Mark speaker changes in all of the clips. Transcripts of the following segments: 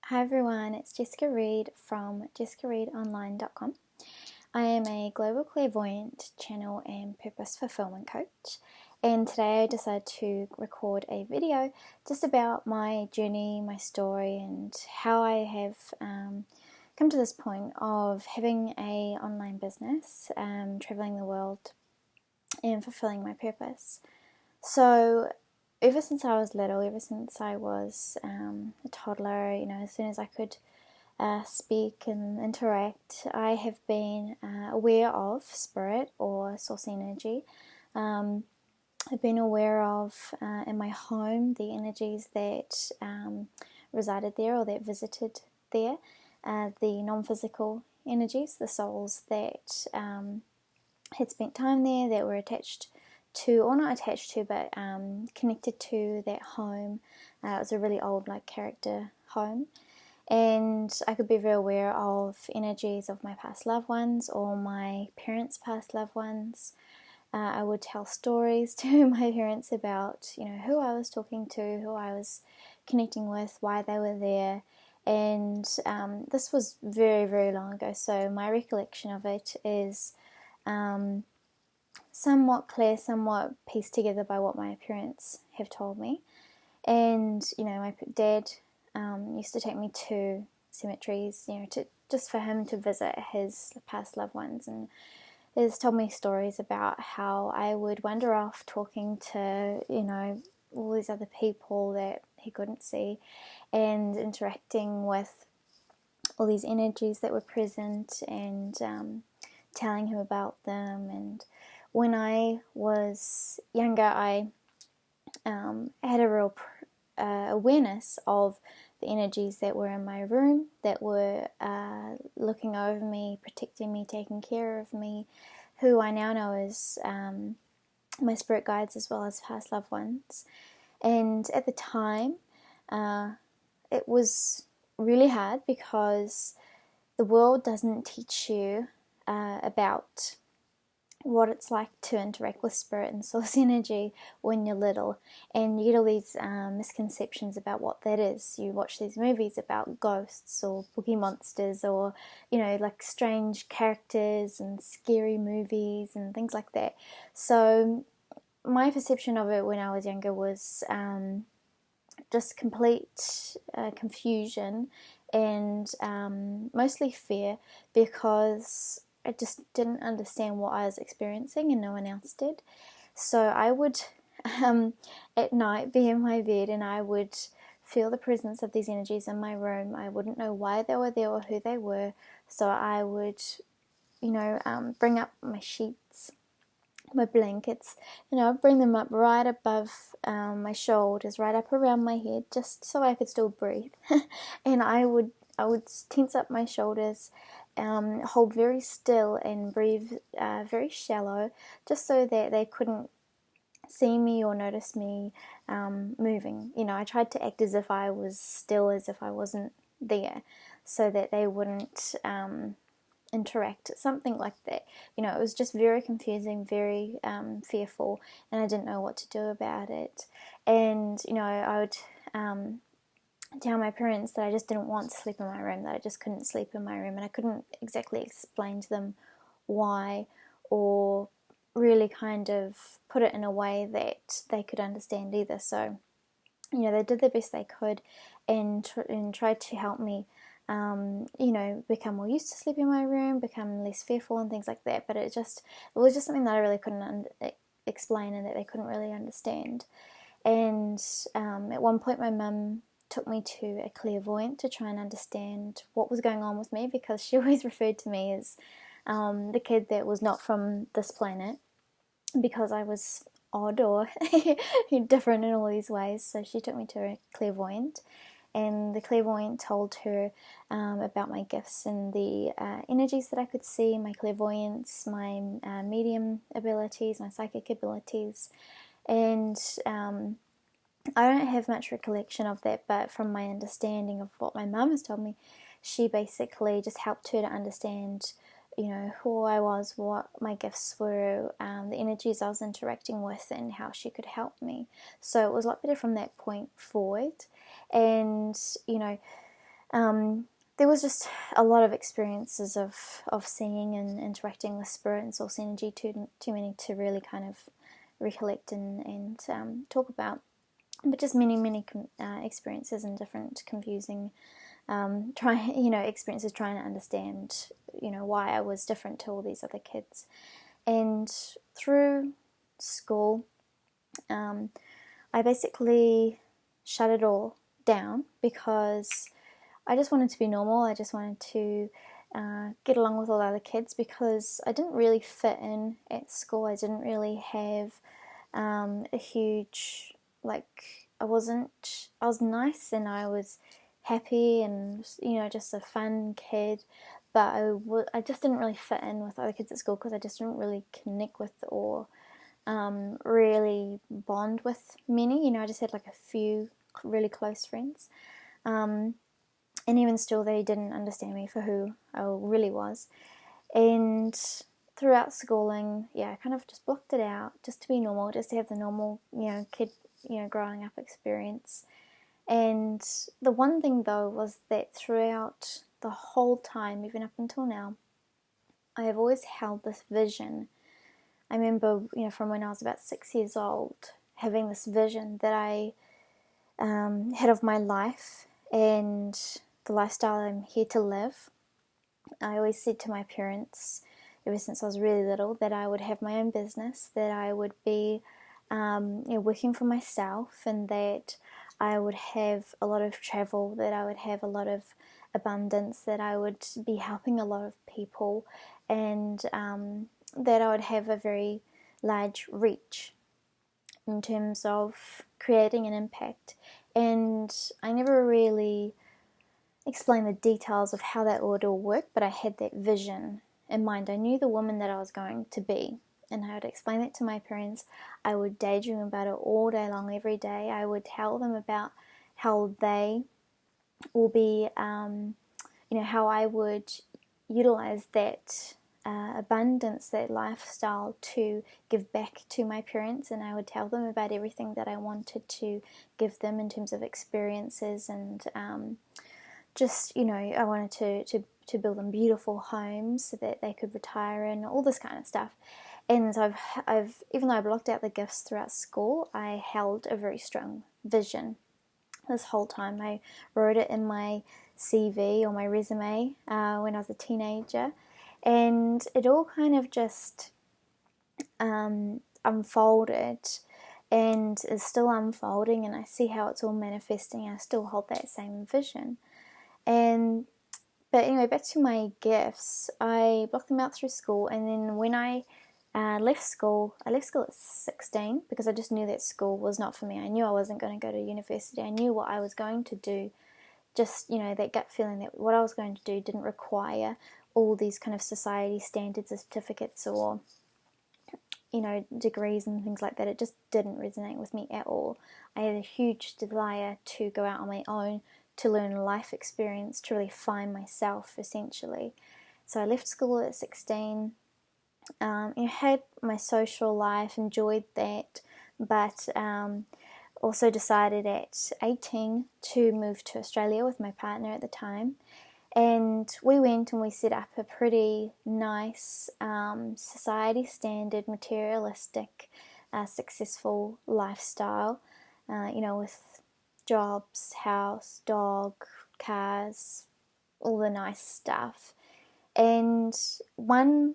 Speaker 1: Hi everyone, it's Jessica Reed from jessicareedonline.com. I am a global clairvoyant, channel and purpose fulfillment coach, and today I decided to record a video just about my journey, my story, and how I have come to this point of having a online business, traveling the world and fulfilling my purpose. So ever since I was little, ever since I was a toddler, as soon as I could speak and interact, I have been aware of spirit or source energy. I've been aware of in my home the energies that resided there or that visited there, the non-physical energies, the souls that had spent time there, that were attached to, or not attached to, but connected to that home. It was a really old character home, and I could be very aware of energies of my past loved ones or my parents' past loved ones. I would tell stories to my parents about who I was talking to, who I was connecting with, why they were there. And this was very, very long ago, so my recollection of it is somewhat clear, somewhat pieced together by what my parents have told me. And my dad used to take me to cemeteries, just for him to visit his past loved ones, and he's told me stories about how I would wander off talking to all these other people that he couldn't see, and interacting with all these energies that were present, and telling him about them. And when I was younger, I had a real awareness of the energies that were in my room, that were looking over me, protecting me, taking care of me, who I now know as my spirit guides as well as past loved ones. And at the time, it was really hard because the world doesn't teach you about what it's like to interact with spirit and source energy when you're little, and you get all these misconceptions about what that is. You watch these movies about ghosts or boogie monsters, or strange characters and scary movies and things like that. So my perception of it when I was younger was just complete confusion and mostly fear, because I just didn't understand what I was experiencing and no one else did. So I would at night be in my bed and I would feel the presence of these energies in my room. I wouldn't know why they were there or who they were, so I would bring up my sheets, my blankets, I'd bring them up right above my shoulders, right up around my head, just so I could still breathe. And I would tense up my shoulders, hold very still and breathe very shallow, just so that they couldn't see me or notice me moving. I tried to act as if I was still, as if I wasn't there, so that they wouldn't interact, something like that. It was just very confusing, very fearful, and I didn't know what to do about it. And I would tell my parents that I just didn't want to sleep in my room, that I just couldn't sleep in my room, and I couldn't exactly explain to them why, or really kind of put it in a way that they could understand either. So they did the best they could, and tried to help me become more used to sleeping in my room, become less fearful and things like that. But it was just something that I really couldn't explain, and that they couldn't really understand. And at one point my mum took me to a clairvoyant to try and understand what was going on with me, because she always referred to me as the kid that was not from this planet, because I was odd or different in all these ways. So she took me to a clairvoyant, and the clairvoyant told her about my gifts and the energies that I could see, my clairvoyance, my medium abilities, my psychic abilities. And I don't have much recollection of that, but from my understanding of what my mum has told me, she basically just helped her to understand who I was, what my gifts were, the energies I was interacting with, and how she could help me. So it was a lot better from that point forward. And there was just a lot of experiences of seeing and interacting with spirit and source energy, too many to really kind of recollect and talk about. But just many experiences and different confusing experiences trying to understand, why I was different to all these other kids. And through school, I basically shut it all down because I just wanted to be normal. I just wanted to get along with all the other kids because I didn't really fit in at school. I didn't really have a huge, I was nice and I was happy and, just a fun kid, but I just didn't really fit in with other kids at school because I just didn't really connect with or really bond with many. I just had like a few really close friends. And even still, they didn't understand me for who I really was. And throughout schooling, I kind of just blocked it out just to be normal, just to have the normal, kid, growing up experience. And the one thing, though, was that throughout the whole time, even up until now, I have always held this vision. I remember, from when I was about 6 years old, having this vision that I had of my life and the lifestyle I'm here to live. I always said to my parents, ever since I was really little, that I would have my own business, that I would be working for myself, and that I would have a lot of travel, that I would have a lot of abundance, that I would be helping a lot of people, and that I would have a very large reach in terms of creating an impact. And I never really explain the details of how that would all work, but I had that vision in mind. I knew the woman that I was going to be, and I would explain it to my parents. I would daydream about it all day long, every day. I would tell them about how they will be, how I would utilize that abundance, that lifestyle, to give back to my parents. And I would tell them about everything that I wanted to give them in terms of experiences and I wanted to build them beautiful homes so that they could retire in, all this kind of stuff. And so I've even though I blocked out the gifts throughout school, I held a very strong vision this whole time. I wrote it in my CV or my resume when I was a teenager, and it all kind of just unfolded and is still unfolding, and I see how it's all manifesting. I still hold that same vision. But anyway, back to my gifts. I blocked them out through school, and then when I left school at 16 because I just knew that school was not for me. I knew I wasn't going to go to university. I knew what I was going to do. Just, that gut feeling that what I was going to do didn't require all these kind of society standards of certificates or, degrees and things like that. It just didn't resonate with me at all. I had a huge desire to go out on my own, to learn a life experience, to really find myself, essentially. So I left school at 16. I had my social life, enjoyed that, but also decided at 18 to move to Australia with my partner at the time. And we went and we set up a pretty nice society standard, materialistic, successful lifestyle, with jobs, house, dog, cars, all the nice stuff. And one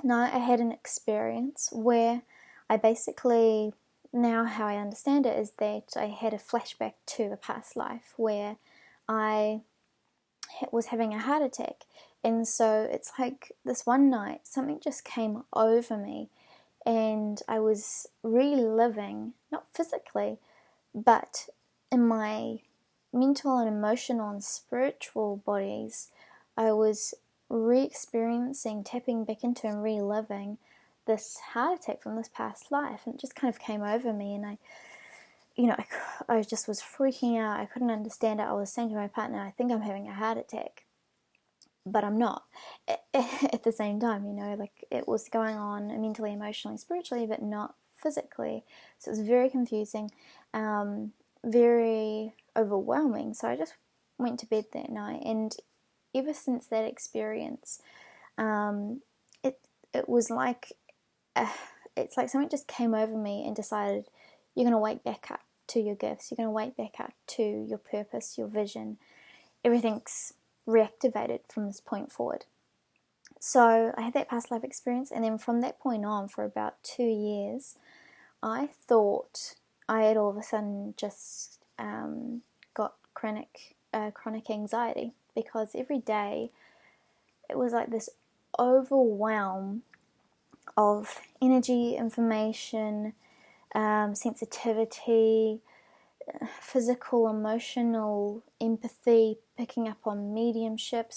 Speaker 1: night I had an experience where I basically, now how I understand it, is that I had a flashback to a past life where I was having a heart attack. And so it's like this one night something just came over me, and I was reliving, not physically, but in my mental and emotional and spiritual bodies, I was re-experiencing, tapping back into and reliving this heart attack from this past life. And it just kind of came over me, and I just was freaking out. I couldn't understand it. I was saying to my partner, I think I'm having a heart attack, but I'm not at the same time. It was going on mentally, emotionally, spiritually, but not physically. So it was very confusing, very overwhelming. So I just went to bed that night, and ever since that experience, it was like it's like something just came over me and decided, you're going to wake back up to your gifts, you're going to wake back up to your purpose, your vision. Everything's reactivated from this point forward. So I had that past life experience, and then from that point on, for about 2 years, I thought I had all of a sudden just got chronic anxiety, because every day it was like this overwhelm of energy, information, sensitivity, physical, emotional, empathy, picking up on mediumship.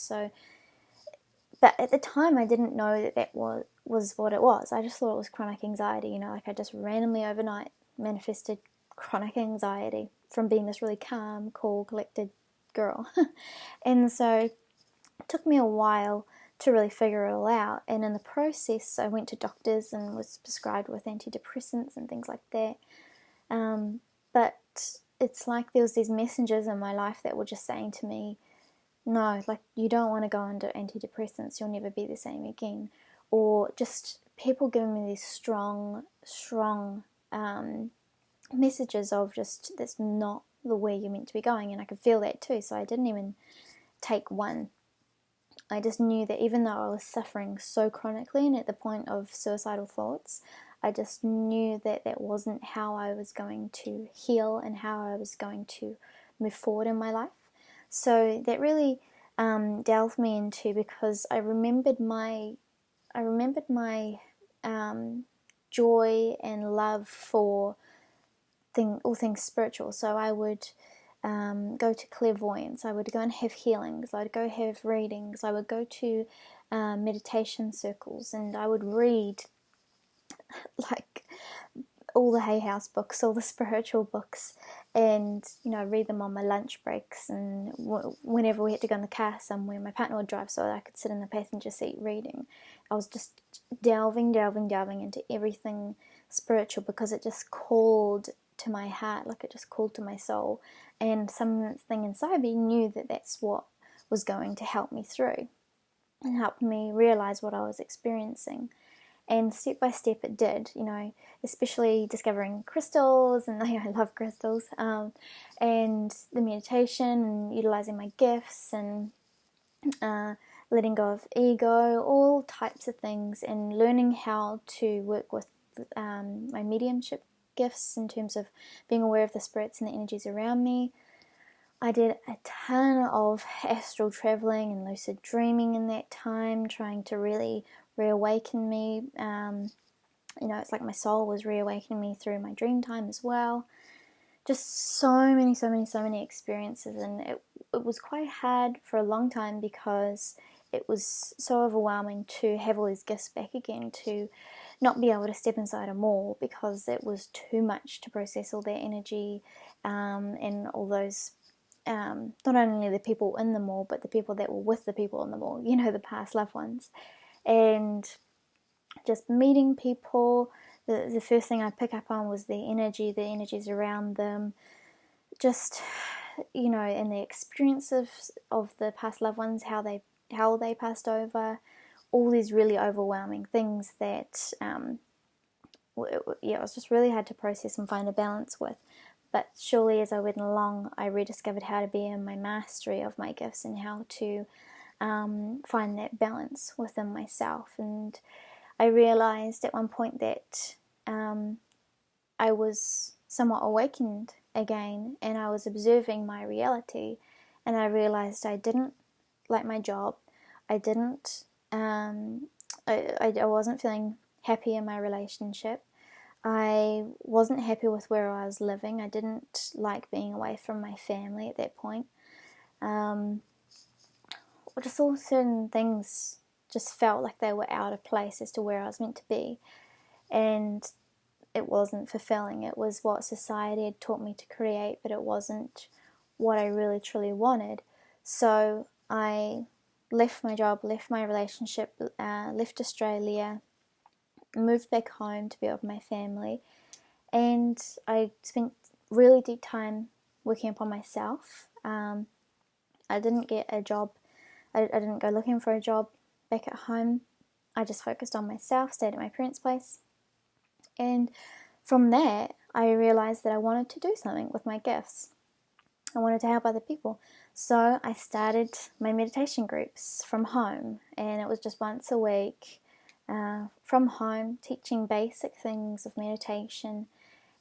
Speaker 1: But at the time I didn't know that was what it was. I just thought it was chronic anxiety, like I just randomly overnight manifested chronic anxiety from being this really calm, cool, collected girl. And so it took me a while to really figure it all out, and in the process I went to doctors and was prescribed with antidepressants and things like that, but it's like there was these messengers in my life that were just saying to me, no, like, you don't want to go under antidepressants, you'll never be the same again. Or just people giving me these strong messages of just, that's not the way you're meant to be going. And I could feel that too, so I didn't even take one. I just knew that even though I was suffering so chronically and at the point of suicidal thoughts, I just knew that that wasn't how I was going to heal and how I was going to move forward in my life. So that really delved me into, because I remembered my joy and love for all things spiritual. So I would go to clairvoyance, I would go and have healings, I'd go have readings, I would go to meditation circles, and I would read like all the Hay House books, all the spiritual books, and read them on my lunch breaks, and whenever we had to go in the car somewhere, my partner would drive so that I could sit in the passenger seat reading. I was just delving into everything spiritual, because it just called to my heart, like it just called to my soul, and something inside me knew that that's what was going to help me through and help me realize what I was experiencing. And step by step it did, especially discovering crystals, and I love crystals, and the meditation, and utilizing my gifts, and letting go of ego, all types of things, and learning how to work with my mediumship gifts in terms of being aware of the spirits and the energies around me. I did a ton of astral traveling and lucid dreaming in that time, trying to really reawaken me. It's like my soul was reawakening me through my dream time as well. Just so many experiences, and it was quite hard for a long time, because it was so overwhelming to have all these gifts back again, to not be able to step inside a mall, because it was too much to process all that energy, and all those, not only the people in the mall, but the people that were with the people in the mall, the past loved ones. And just meeting people, the first thing I pick up on was the energies around them, just, and the experience of the past loved ones, how they passed over, all these really overwhelming things that it was just really hard to process and find a balance with. But surely as I went along, I rediscovered how to be in my mastery of my gifts, and how to find that balance within myself. And I realized at one point that I was somewhat awakened again, and I was observing my reality, and I realized I didn't like my job. I didn't I wasn't feeling happy in my relationship. I wasn't happy with where I was living. I didn't like being away from my family at that point. Just all certain things just felt like they were out of place as to where I was meant to be, and it wasn't fulfilling. It was what society had taught me to create, but it wasn't what I really truly wanted. So I left my job, left my relationship, left Australia, moved back home to be with my family, and I spent really deep time working upon myself, I didn't get a job. I didn't go looking for a job back at home. I just focused on myself, stayed at my parents' place. And from there, I realized that I wanted to do something with my gifts. I wanted to help other people. So I started my meditation groups from home, and it was just once a week from home, teaching basic things of meditation.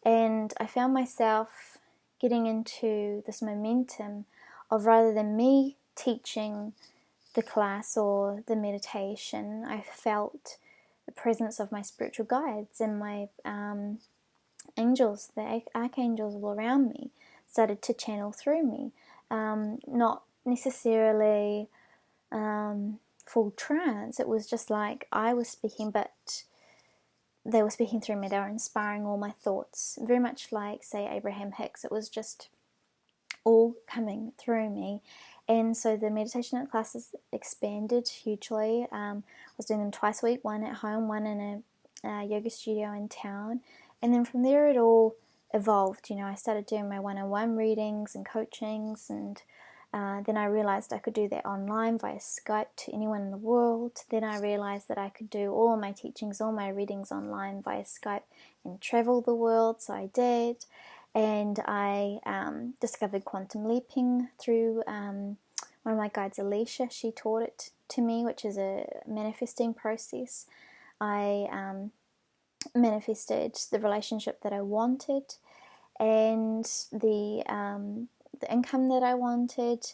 Speaker 1: And I found myself getting into this momentum of, rather than me teaching the class or the meditation, I felt the presence of my spiritual guides and my angels, the archangels all around me, started to channel through me. Not necessarily full trance. It was just like I was speaking, but they were speaking through me. They were inspiring all my thoughts. Very much like, say, Abraham Hicks. It was just all coming through me. And so the meditation classes expanded hugely. I was doing them twice a week, one at home, one in a yoga studio in town. And then from there it all evolved. I started doing my one-on-one readings and coachings, and then I realized I could do that online via Skype to anyone in the world. Then I realized that I could do all my teachings, all my readings online via Skype and travel the world, so I did. And I discovered quantum leaping through one of my guides, Alicia. She taught it to me, which is a manifesting process. I manifested the relationship that I wanted, and the income that I wanted,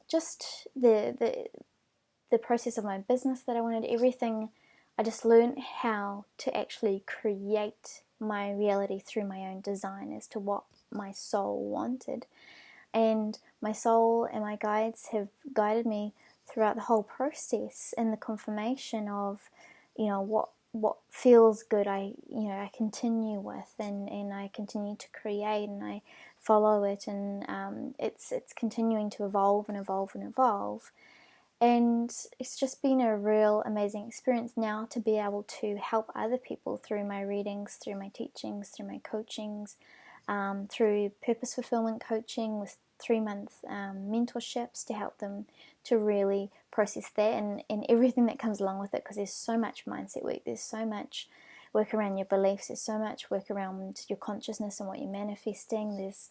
Speaker 1: just the process of my business that I wanted, everything. I just learned how to actually create my reality through my own design as to what my soul wanted. And my soul and my guides have guided me throughout the whole process, and the confirmation of, what feels good, I continue with, and I continue to create, and I follow it, and it's continuing to evolve and evolve and evolve. And it's just been a real amazing experience now to be able to help other people through my readings, through my teachings, through my coachings, through purpose fulfillment coaching with 3-month mentorships to help them to really process that and everything that comes along with it, because there's so much mindset work, there's so much work around your beliefs, there's so much work around your consciousness and what you're manifesting. There's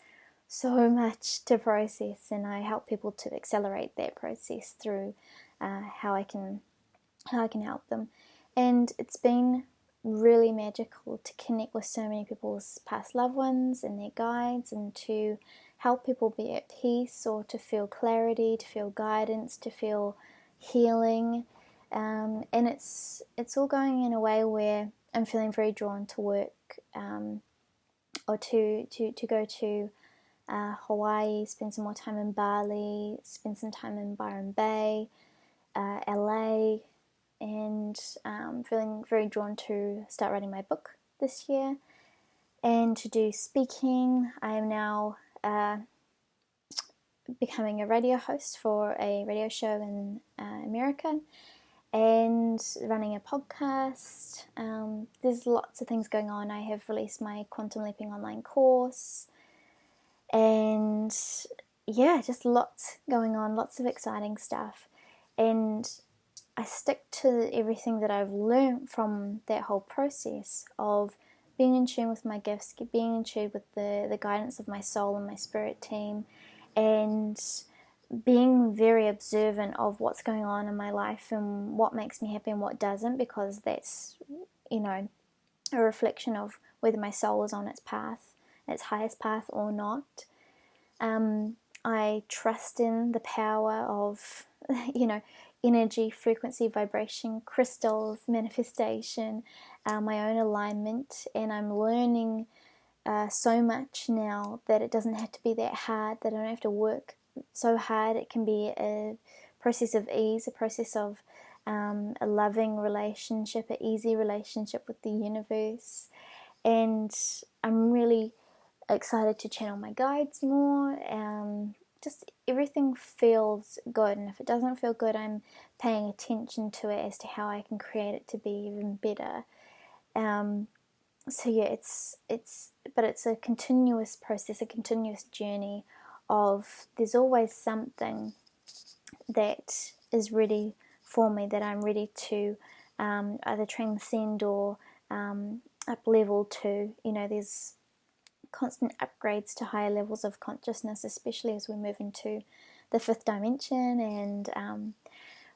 Speaker 1: so much to process, and I help people to accelerate that process through how I can help them. And it's been really magical to connect with so many people's past loved ones and their guides, and to help people be at peace, or to feel clarity, to feel guidance, to feel healing. And it's all going in a way where I'm feeling very drawn to work, or to go to Hawaii, spend some more time in Bali, spend some time in Byron Bay, LA, and feeling very drawn to start writing my book this year, and to do speaking. I am now becoming a radio host for a radio show in America, and running a podcast. There's lots of things going on. I have released my quantum leaping online course, and yeah, just lots going on, lots of exciting stuff. And I stick to everything that I've learned from that whole process of being in tune with my gifts, being in tune with the guidance of my soul and my spirit team, and being very observant of what's going on in my life and what makes me happy and what doesn't, because that's, a reflection of whether my soul is on its path, its highest path, or not. I trust in the power of, energy, frequency, vibration, crystals, manifestation, my own alignment, and I'm learning so much now that it doesn't have to be that hard, that I don't have to work so hard. It can be a process of ease, a process of a loving relationship, an easy relationship with the universe. And I'm really excited to channel my guides more. Just everything feels good, and if it doesn't feel good, I'm paying attention to it as to how I can create it to be even better. So yeah, it's a continuous process, a continuous journey of there's always something that is ready for me, that I'm ready to either transcend or up level to. There's constant upgrades to higher levels of consciousness, especially as we move into the fifth dimension and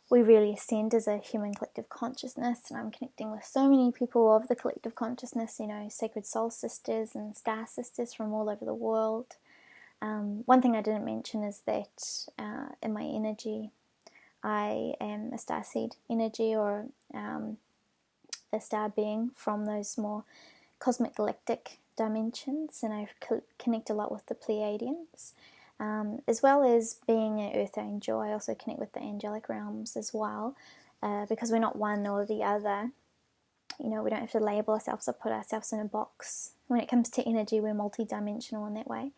Speaker 1: we really ascend as a human collective consciousness. And I'm connecting with so many people of the collective consciousness, sacred soul sisters and star sisters from all over the world. One thing I didn't mention is that in my energy, I am a starseed energy, or a star being from those more cosmic galactic dimensions, and I connect a lot with the Pleiadians. As well as being an earth angel, I also connect with the angelic realms as well, because we're not one or the other. We don't have to label ourselves or put ourselves in a box. When it comes to energy, we're multidimensional in that way.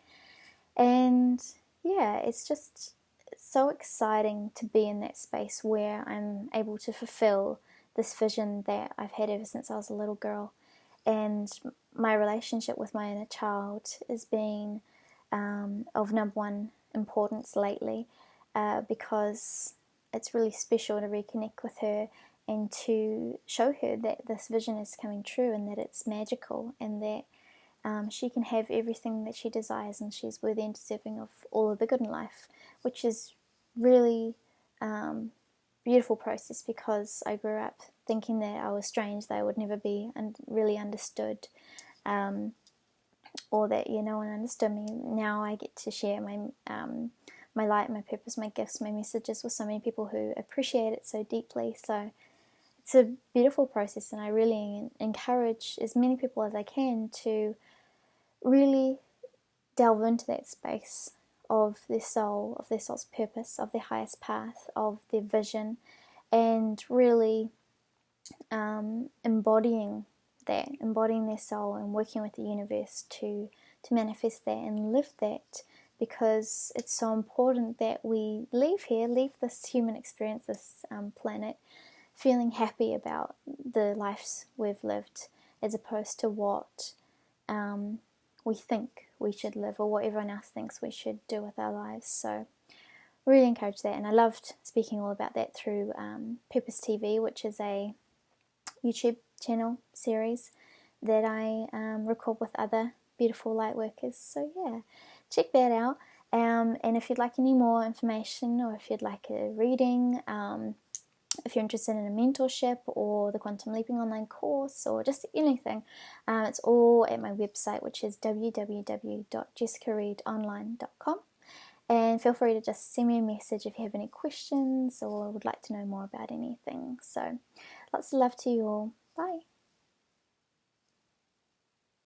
Speaker 1: And yeah, it's just so exciting to be in that space where I'm able to fulfill this vision that I've had ever since I was a little girl. And my relationship with my inner child has been of number one importance lately, because it's really special to reconnect with her and to show her that this vision is coming true and that it's magical and that she can have everything that she desires and she's worthy and deserving of all of the good in life, which is really beautiful process, because I grew up thinking that I was strange, that I would never be really understood, or that no one understood me. Now I get to share my light, my purpose, my gifts, my messages with so many people who appreciate it so deeply. So it's a beautiful process, and I really encourage as many people as I can to really delve into that space of their soul, of their soul's purpose, of their highest path, of their vision, and really embodying their soul and working with the universe to manifest that and live that, because it's so important that we leave this human experience, this planet, feeling happy about the lives we've lived, as opposed to what we think we should live or what everyone else thinks we should do with our lives. So really encourage that, and I loved speaking all about that through Purpose TV, which is a YouTube channel series that I record with other beautiful light workers. So yeah, check that out. And if you'd like any more information, or if you'd like a reading, if you're interested in a mentorship or the Quantum Leaping online course, or just anything, it's all at my website, which is www.jessicareedonline.com. And feel free to just send me a message if you have any questions or would like to know more about anything. So lots of love to you all. Bye.